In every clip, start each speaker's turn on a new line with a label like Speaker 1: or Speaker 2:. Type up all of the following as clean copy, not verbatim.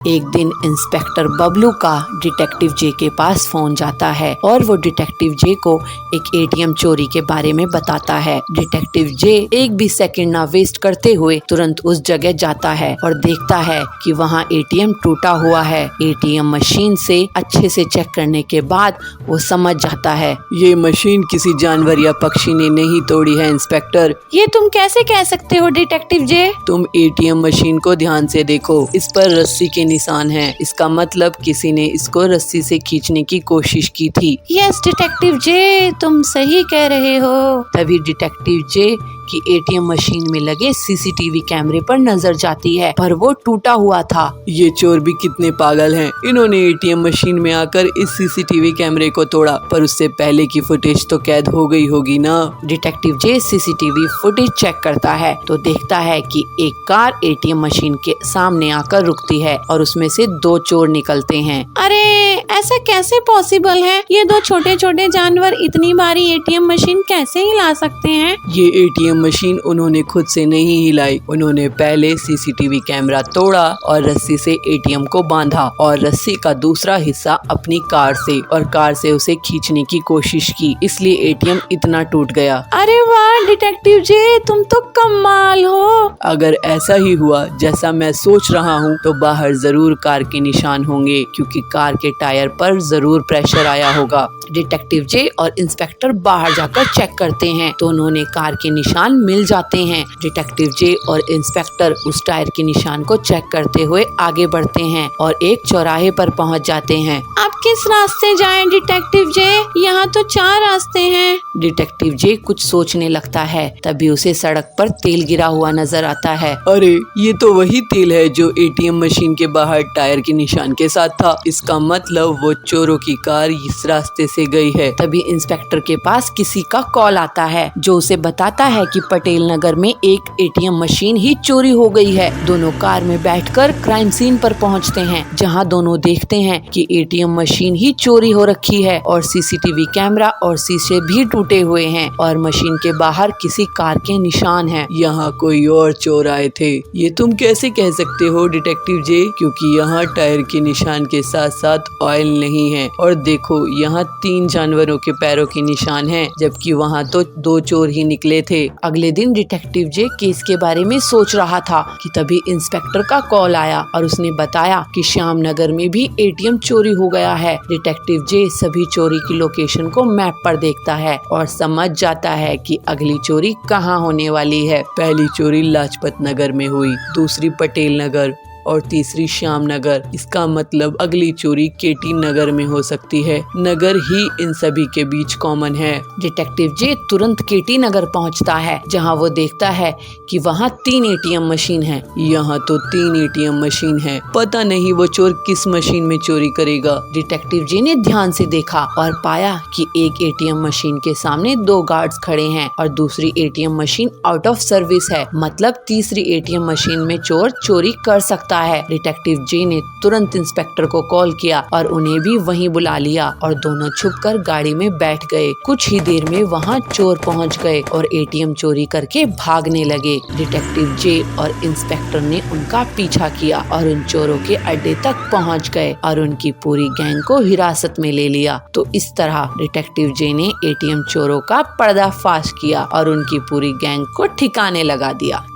Speaker 1: एक दिन इंस्पेक्टर बबलू का डिटेक्टिव जे के पास फोन जाता है और वो डिटेक्टिव जे को एक एटीएम चोरी के बारे में बताता है। डिटेक्टिव जे एक भी सेकंड ना वेस्ट करते हुए तुरंत उस जगह जाता है और देखता है कि वहाँ एटीएम टूटा हुआ है। एटीएम मशीन से अच्छे से चेक करने के बाद वो समझ जाता है ये मशीन किसी जानवर या पक्षी ने नहीं तोड़ी है इंस्पेक्टर।
Speaker 2: ये तुम कैसे कह सकते हो डिटेक्टिव जे?
Speaker 1: तुम एटीएम मशीन को ध्यान से देखो, इस पर रस्सी के निशान हैं। इसका मतलब किसी ने इसको रस्सी से खींचने की कोशिश की थी।
Speaker 2: यस डिटेक्टिव जे, तुम सही कह रहे हो।
Speaker 1: तभी डिटेक्टिव जे की एटीएम मशीन में लगे सीसीटीवी कैमरे पर नजर जाती है, पर वो टूटा हुआ था। ये चोर भी कितने पागल हैं। इन्होंने एटीएम मशीन में आकर इस सीसीटीवी कैमरे को तोड़ा, पर उससे पहले की फुटेज तो कैद हो गई होगी ना। डिटेक्टिव जे सीसीटीवी फुटेज चेक करता है तो देखता है कि एक कार एटीएम मशीन के सामने आकर रुकती है और उसमें से दो चोर निकलते हैं।
Speaker 2: अरे ऐसा कैसे पॉसिबल है? ये दो छोटे छोटे जानवर इतनी भारी एटीएम मशीन कैसे हिला सकते हैं?
Speaker 1: ये एटीएम मशीन उन्होंने खुद से नहीं हिलाई। उन्होंने पहले सीसीटीवी कैमरा तोड़ा और रस्सी से एटीएम को बांधा और रस्सी का दूसरा हिस्सा अपनी कार से उसे खींचने की कोशिश की, इसलिए एटीएम इतना टूट गया।
Speaker 2: अरे वाह डिटेक्टिव जे, तुम तो कमाल हो।
Speaker 1: अगर ऐसा ही हुआ जैसा मैं सोच रहा हूँ तो बाहर जरूर कार के निशान होंगे, क्योंकि कार के टायर पर जरूर प्रेशर आया होगा। डिटेक्टिव जे और इंस्पेक्टर बाहर जाकर चेक करते हैं तो उन्होंने कार के निशान मिल जाते हैं। डिटेक्टिव जे और इंस्पेक्टर उस टायर के निशान को चेक करते हुए आगे बढ़ते हैं और एक चौराहे पर पहुंच जाते हैं।
Speaker 2: आप किस रास्ते जाएं डिटेक्टिव जे? यहाँ तो 4 रास्ते हैं।
Speaker 1: डिटेक्टिव जे कुछ सोचने लगता है, तभी उसे सड़क पर तेल गिरा हुआ नजर आता है। अरे ये तो वही तेल है जो एटीएम मशीन के बाहर टायर के निशान के साथ था। इसका मतलब वो चोरों की कार इस रास्ते से गई है। तभी इंस्पेक्टर के पास किसी का कॉल आता है जो उसे बताता है कि पटेल नगर में एक एटीएम मशीन ही चोरी हो गई है। दोनों कार में बैठकर क्राइम सीन पर पहुंचते हैं, जहां दोनों देखते हैं कि एटीएम मशीन ही चोरी हो रखी है और सीसीटीवी कैमरा और शीशे भी टूटे हुए हैं और मशीन के बाहर किसी कार के निशान हैं। यहाँ कोई और चोर आए थे। ये तुम कैसे कह सकते हो डिटेक्टिव जे? क्योंकि यहाँ टायर के निशान के साथ साथ ऑयल नहीं है, और देखो यहाँ 3 जानवरों के पैरों के निशान हैं, जबकि वहाँ तो 2 चोर ही निकले थे। अगले दिन डिटेक्टिव जे केस के बारे में सोच रहा था कि तभी इंस्पेक्टर का कॉल आया और उसने बताया कि श्याम नगर में भी एटीएम चोरी हो गया है। डिटेक्टिव जे सभी चोरी की लोकेशन को मैप पर देखता है और समझ जाता है कि अगली चोरी कहाँ होने वाली है। पहली चोरी लाजपत नगर में हुई, दूसरी पटेल नगर और तीसरी श्याम नगर। इसका मतलब अगली चोरी केटी नगर में हो सकती है। नगर ही इन सभी के बीच कॉमन है। डिटेक्टिव जे तुरंत केटी नगर पहुंचता है, जहां वो देखता है कि वहां 3 एटीएम मशीन हैं। यहाँ तो 3 एटीएम मशीन हैं। पता नहीं वो चोर किस मशीन में चोरी करेगा। डिटेक्टिव जे ने ध्यान से देखा और पाया कि एक एटीएम मशीन के सामने 2 गार्ड्स खड़े हैं और दूसरी ATM machine out of service है। मतलब तीसरी एटीएम मशीन में चोर चोरी कर सकता है। डिटेक्टिव जे ने तुरंत इंस्पेक्टर को कॉल किया और उन्हें भी वहीं बुला लिया और दोनों छुपकर गाड़ी में बैठ गए। कुछ ही देर में वहां चोर पहुंच गए और एटीएम चोरी करके भागने लगे। डिटेक्टिव जे और इंस्पेक्टर ने उनका पीछा किया और उन चोरों के अड्डे तक पहुंच गए और उनकी पूरी गैंग को हिरासत में ले लिया। तो इस तरह डिटेक्टिव जे ने एटीएम चोरों का पर्दाफाश किया और उनकी पूरी गैंग को ठिकाने लगा दिया।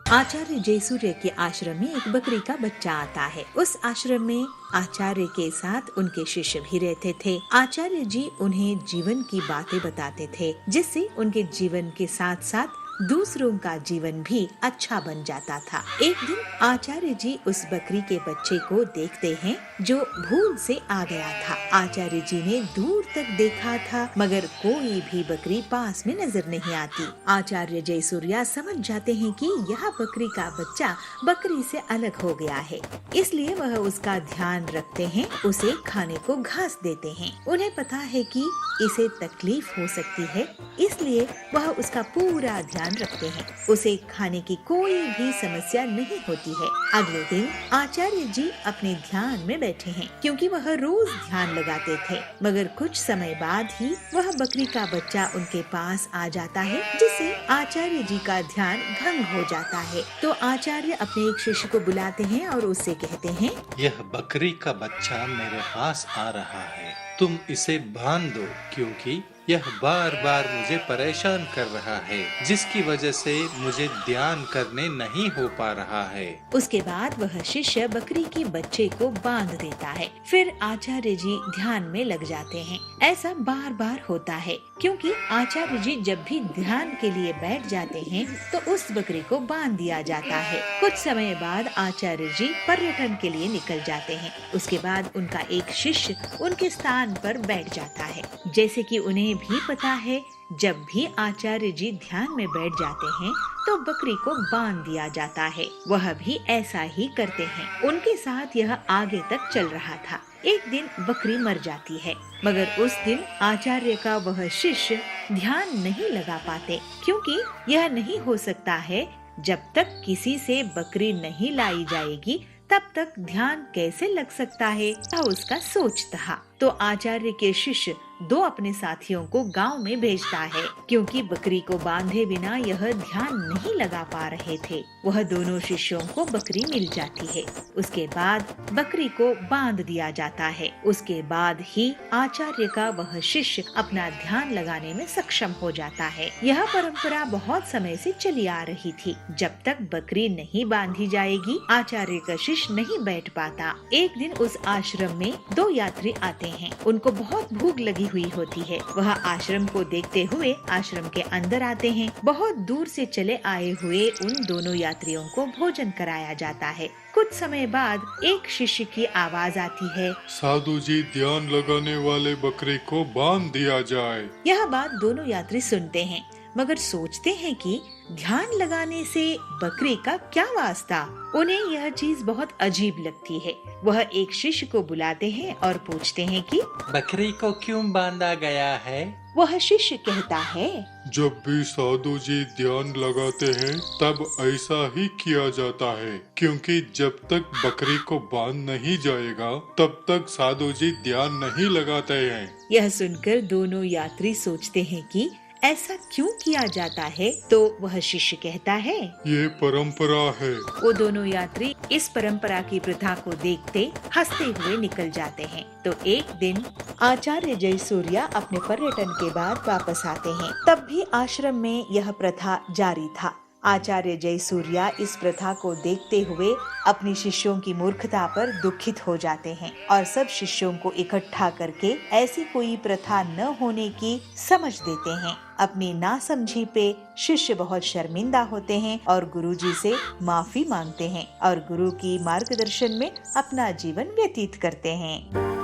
Speaker 3: आचार्य जयसूर्य के आश्रम में एक बकरी का बच्चा आता है। उस आश्रम में आचार्य के साथ उनके शिष्य भी रहते थे। आचार्य जी उन्हें जीवन की बातें बताते थे, जिससे उनके जीवन के साथ साथ दूसरों का जीवन भी अच्छा बन जाता था। एक दिन आचार्य जी उस बकरी के बच्चे को देखते हैं जो भूल से आ गया था। आचार्य जी ने दूर तक देखा था, मगर कोई भी बकरी पास में नजर नहीं आती। आचार्य जयसूर्या समझ जाते हैं कि यह बकरी का बच्चा बकरी से अलग हो गया है, इसलिए वह उसका ध्यान रखते हैं, उसे खाने को घास देते हैं। उन्हें पता है कि इसे तकलीफ हो सकती है, इसलिए वह उसका पूरा ध्यान ध्यान रखते हैं। उसे खाने की कोई भी समस्या नहीं होती है। अगले दिन आचार्य जी अपने ध्यान में बैठे हैं, क्योंकि वह रोज ध्यान लगाते थे। मगर कुछ समय बाद ही वह बकरी का बच्चा उनके पास आ जाता है, जिससे आचार्य जी का ध्यान भंग हो जाता है। तो आचार्य अपने एक शिष्य को बुलाते हैं और उससे कहते हैं,
Speaker 4: यह बकरी का बच्चा मेरे पास आ रहा है, तुम इसे बांध दो, क्योंकि यह बार बार मुझे परेशान कर रहा है, जिसकी वजह से मुझे ध्यान करने नहीं हो पा रहा है।
Speaker 3: उसके बाद वह शिष्य बकरी के बच्चे को बांध देता है। फिर आचार्य जी ध्यान में लग जाते हैं। ऐसा बार बार होता है, क्योंकि आचार्य जी जब भी ध्यान के लिए बैठ जाते हैं तो उस बकरी को बांध दिया जाता है। कुछ समय बाद आचार्य जी पर्यटन के लिए निकल जाते हैं। उसके बाद उनका एक शिष्य उनके स्थान पर बैठ जाता है। जैसे कि उन्हें भी पता है, जब भी आचार्य जी ध्यान में बैठ जाते हैं तो बकरी को बांध दिया जाता है। वह भी ऐसा ही करते हैं। उनके साथ यह आगे तक चल रहा था। एक दिन बकरी मर जाती है, मगर उस दिन आचार्य का वह शिष्य ध्यान नहीं लगा पाते, क्योंकि यह नहीं हो सकता है। जब तक किसी से बकरी नहीं लाई जाएगी तब तक ध्यान कैसे लग सकता है, यह उसका सोच था। तो आचार्य के शिष्य दो अपने साथियों को गांव में भेजता है, क्योंकि बकरी को बांधे बिना यह ध्यान नहीं लगा पा रहे थे। वह दोनों शिष्यों को बकरी मिल जाती है। उसके बाद बकरी को बांध दिया जाता है। उसके बाद ही आचार्य का वह शिष्य अपना ध्यान लगाने में सक्षम हो जाता है। यह परंपरा बहुत समय से चली आ रही थी। जब तक बकरी नहीं बांधी जाएगी, आचार्य का शिष्य नहीं बैठ पाता। एक दिन उस आश्रम में दो यात्री आते हैं। उनको बहुत भूख लगी हुई होती है। वह आश्रम को देखते हुए आश्रम के अंदर आते हैं। बहुत दूर से चले आए हुए उन दोनों यात्रियों को भोजन कराया जाता है। कुछ समय बाद एक शिष्य की आवाज आती है,
Speaker 5: साधु जी, ध्यान लगाने वाले बकरे को बांध दिया जाए।
Speaker 3: यह बात दोनों यात्री सुनते हैं, मगर सोचते हैं कि ध्यान लगाने से बकरी का क्या वास्ता। उन्हें यह चीज बहुत अजीब लगती है। वह एक शिष्य को बुलाते हैं और पूछते हैं कि
Speaker 4: बकरी को क्यों बांधा गया है?
Speaker 3: वह शिष्य कहता है,
Speaker 5: जब भी साधु जी ध्यान लगाते हैं तब ऐसा ही किया जाता है, क्योंकि जब तक बकरी को बांध नहीं जाएगा तब तक साधु जी ध्यान नहीं लगाते हैं।
Speaker 3: यह सुनकर दोनों यात्री सोचते हैं कि ऐसा क्यों किया जाता है। तो वह शिष्य कहता है,
Speaker 5: ये परंपरा है।
Speaker 3: वो दोनों यात्री इस परंपरा की प्रथा को देखते हंसते हुए निकल जाते हैं। तो एक दिन आचार्य जयसूर्या अपने पर्यटन के बाद वापस आते हैं। तब भी आश्रम में यह प्रथा जारी था। आचार्य जयसूर्या इस प्रथा को देखते हुए अपने शिष्यों की मूर्खता पर दुखित हो जाते हैं और सब शिष्यों को इकट्ठा करके ऐसी कोई प्रथा न होने की समझ देते हैं। अपनी नासमझी पे शिष्य बहुत शर्मिंदा होते हैं और गुरुजी से माफी मांगते हैं और गुरु की मार्गदर्शन में अपना जीवन व्यतीत करते हैं।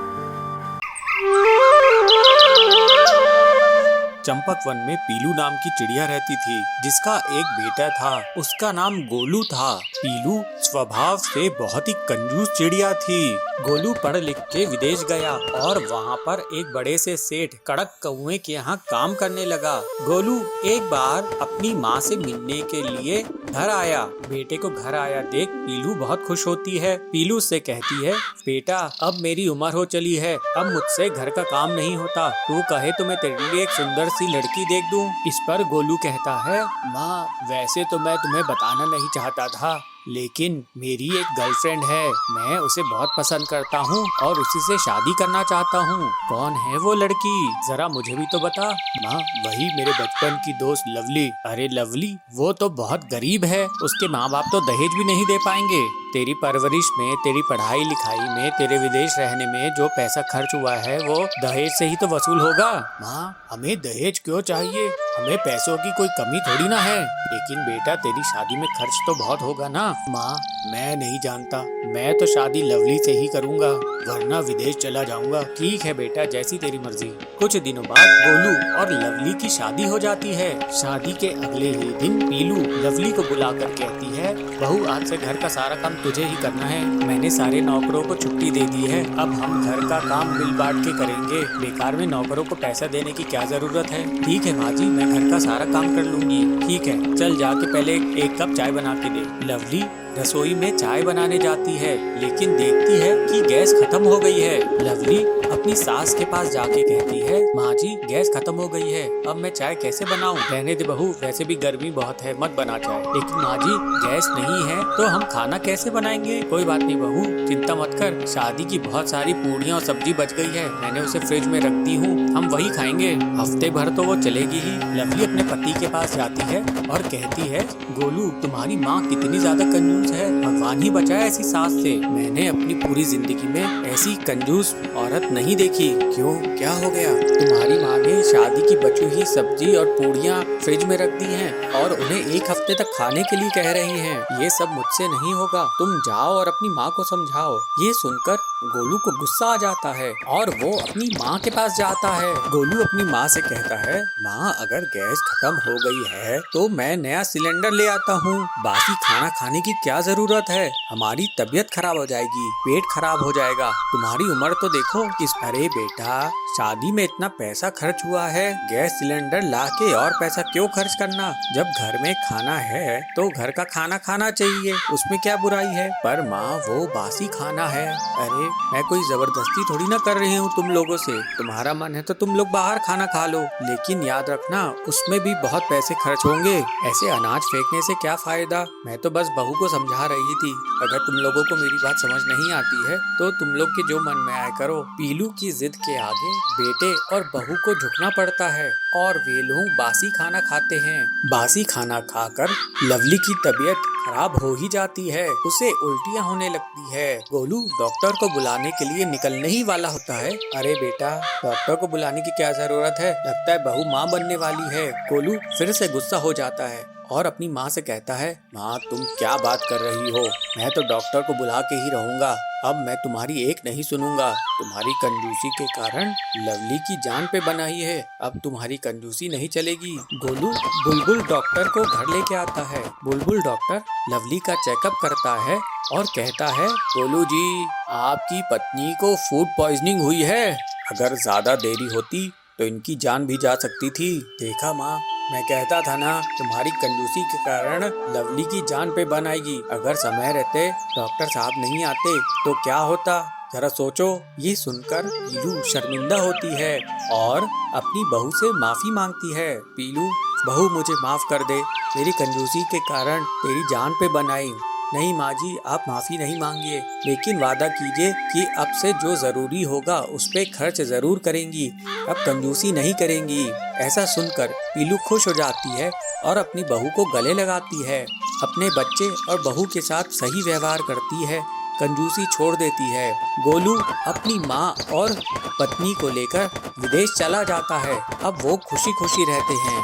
Speaker 6: चंपक वन में पीलू नाम की चिड़िया रहती थी, जिसका एक बेटा था। उसका नाम गोलू था। पीलू स्वभाव से बहुत ही कंजूस चिड़िया थी। गोलू पढ़ लिख के विदेश गया और वहाँ पर एक बड़े से सेठ कड़क कौवे के यहाँ काम करने लगा। गोलू एक बार अपनी माँ से मिलने के लिए घर आया। बेटे को घर आया देख पीलू बहुत खुश होती है। पीलू से कहती है, बेटा अब मेरी उम्र हो चली है, अब मुझसे घर का काम नहीं होता, तू कहे तो मैं तेरे लिए एक सुंदर सी लड़की देख दूं। इस पर गोलू कहता है, माँ वैसे तो मैं तुम्हें बताना नहीं चाहता था, लेकिन मेरी एक गर्लफ्रेंड है, मैं उसे बहुत पसंद करता हूँ और उसी से शादी करना चाहता हूँ। कौन है वो लड़की, जरा मुझे भी तो बता। माँ वही मेरे बचपन की दोस्त लवली। अरे लवली, वो तो बहुत गरीब है, उसके माँ बाप तो दहेज भी नहीं दे पाएंगे। तेरी परवरिश में, तेरी पढ़ाई लिखाई में, तेरे विदेश रहने में जो पैसा खर्च हुआ है वो दहेज से ही तो वसूल होगा। माँ हमें दहेज क्यों चाहिए, हमें पैसों की कोई कमी थोड़ी ना है। लेकिन बेटा तेरी शादी में खर्च तो बहुत होगा ना। माँ मैं नहीं जानता, मैं तो शादी लवली से ही करूँगा, वरना विदेश चला जाऊँगा। ठीक है बेटा, जैसी तेरी मर्जी। कुछ दिनों बाद गोलू और लवली की शादी हो जाती है। शादी के अगले ही दिन पीलू लवली को बुलाकर कहती है, बहू आज से घर का सारा काम तुझे ही करना है। मैंने सारे नौकरों को छुट्टी दे दी है, अब हम घर का काम मिल बांट के करेंगे। बेकार में नौकरों को पैसा देने की क्या जरूरत है। ठीक है माँ जी, मैं घर का सारा काम कर लूंगी। ठीक है, चल जाके पहले एक कप चाय बना के दे। लवली रसोई में चाय बनाने जाती है, लेकिन देखती है कि गैस खत्म हो गई है। लवली अपनी सास के पास जाके कहती है, माँ जी गैस खत्म हो गई है, अब मैं चाय कैसे बनाऊं? रहने दे बहू, वैसे भी गर्मी बहुत है, मत बना चाय। लेकिन माँ जी गैस नहीं है तो हम खाना कैसे बनाएंगे? कोई बात नहीं बहू, चिंता मत कर, शादी की बहुत सारी पूड़ियाँ और सब्जी बच गई है, मैंने उसे फ्रिज में रख दी हूँ, हम वही खाएंगे। हफ्ते भर तो वो चलेगी ही। लवली अपने पति के पास जाती है और कहती है, गोलू तुम्हारी माँ कितनी ज्यादा कंजूस है, भगवान ही बचाए ऐसी सास से। मैंने अपनी पूरी जिंदगी में ऐसी कंजूस औरत नहीं देखी। क्यों, क्या हो गया? तुम्हारी माँ ने शादी की बची हुई सब्जी और पूड़ियाँ फ्रिज में रख दी हैं और उन्हें एक हफ्ते तक खाने के लिए कह रही हैं। ये सब मुझसे नहीं होगा, तुम जाओ और अपनी माँ को समझाओ। ये सुनकर गोलू को गुस्सा आ जाता है और वो अपनी माँ के पास जाता है। गोलू अपनी माँ से कहता है, माँ अगर गैस खत्म हो गई है तो मैं नया सिलेंडर ले आता हूँ, बासी खाना खाने की क्या जरूरत है, हमारी तबीयत खराब हो जाएगी, पेट खराब हो जाएगा, तुम्हारी उम्र तो देखो किस। अरे बेटा, शादी में इतना पैसा खर्च हुआ है, गैस सिलेंडर लाके और पैसा क्यों खर्च करना? जब घर में खाना है तो घर का खाना खाना चाहिए, उसमें क्या बुराई है? पर माँ वो बासी खाना है। अरे मैं कोई जबरदस्ती थोड़ी ना कर रही हूँ तुम लोगों से, तुम्हारा मन है तो तुम लोग बाहर खाना खा लो, लेकिन याद रखना उसमें भी बहुत पैसे खर्च होंगे, ऐसे अनाज फेंकने से क्या फायदा। मैं तो बस बहू को समझा रही थी, अगर तुम लोगों को मेरी बात समझ नहीं आती है तो तुम लोग के जो मन में आए करो। पीलू की जिद के आगे बेटे और बहू को झुकना पड़ता है और वे लोग बासी खाना खाते हैं। बासी खाना खाकर लवली की तबीयत खराब हो ही जाती है, उसे उल्टियाँ होने लगती है। गोलू डॉक्टर को बुलाने के लिए निकलने ही वाला होता है। अरे बेटा, डॉक्टर को बुलाने की क्या जरूरत है, लगता है बहू माँ बनने वाली है। गोलू फिर से गुस्सा हो जाता है और अपनी माँ से कहता है, माँ तुम क्या बात कर रही हो, मैं तो डॉक्टर को बुला के ही रहूंगा, अब मैं तुम्हारी एक नहीं सुनूंगा। तुम्हारी कंजूसी के कारण लवली की जान पे बनाई है, अब तुम्हारी कंजूसी नहीं चलेगी। गोलू बुलबुल डॉक्टर को घर लेके आता है। बुलबुल डॉक्टर लवली का चेकअप करता है और कहता है, गोलू जी आपकी पत्नी को फूड पॉइजनिंग हुई है, अगर ज्यादा देरी होती तो इनकी जान भी जा सकती थी। देखा माँ, मैं कहता था ना, तुम्हारी कंजूसी के कारण लवली की जान पे बन आएगी। अगर समय रहते डॉक्टर साहब नहीं आते तो क्या होता, जरा सोचो। ये सुनकर पीलू शर्मिंदा होती है और अपनी बहू से माफी मांगती है। पीलू, बहू मुझे माफ कर दे, मेरी कंजूसी के कारण तेरी जान पे बन आई। नहीं माँ जी, आप माफ़ी नहीं मांगिए, लेकिन वादा कीजिए कि अब से जो ज़रूरी होगा उस पे खर्च ज़रूर करेंगी, अब कंजूसी नहीं करेंगी। ऐसा सुनकर पीलू खुश हो जाती है और अपनी बहू को गले लगाती है, अपने बच्चे और बहू के साथ सही व्यवहार करती है, कंजूसी छोड़ देती है। गोलू अपनी माँ और पत्नी को लेकर विदेश चला जाता है। अब वो खुशी खुशी रहते हैं।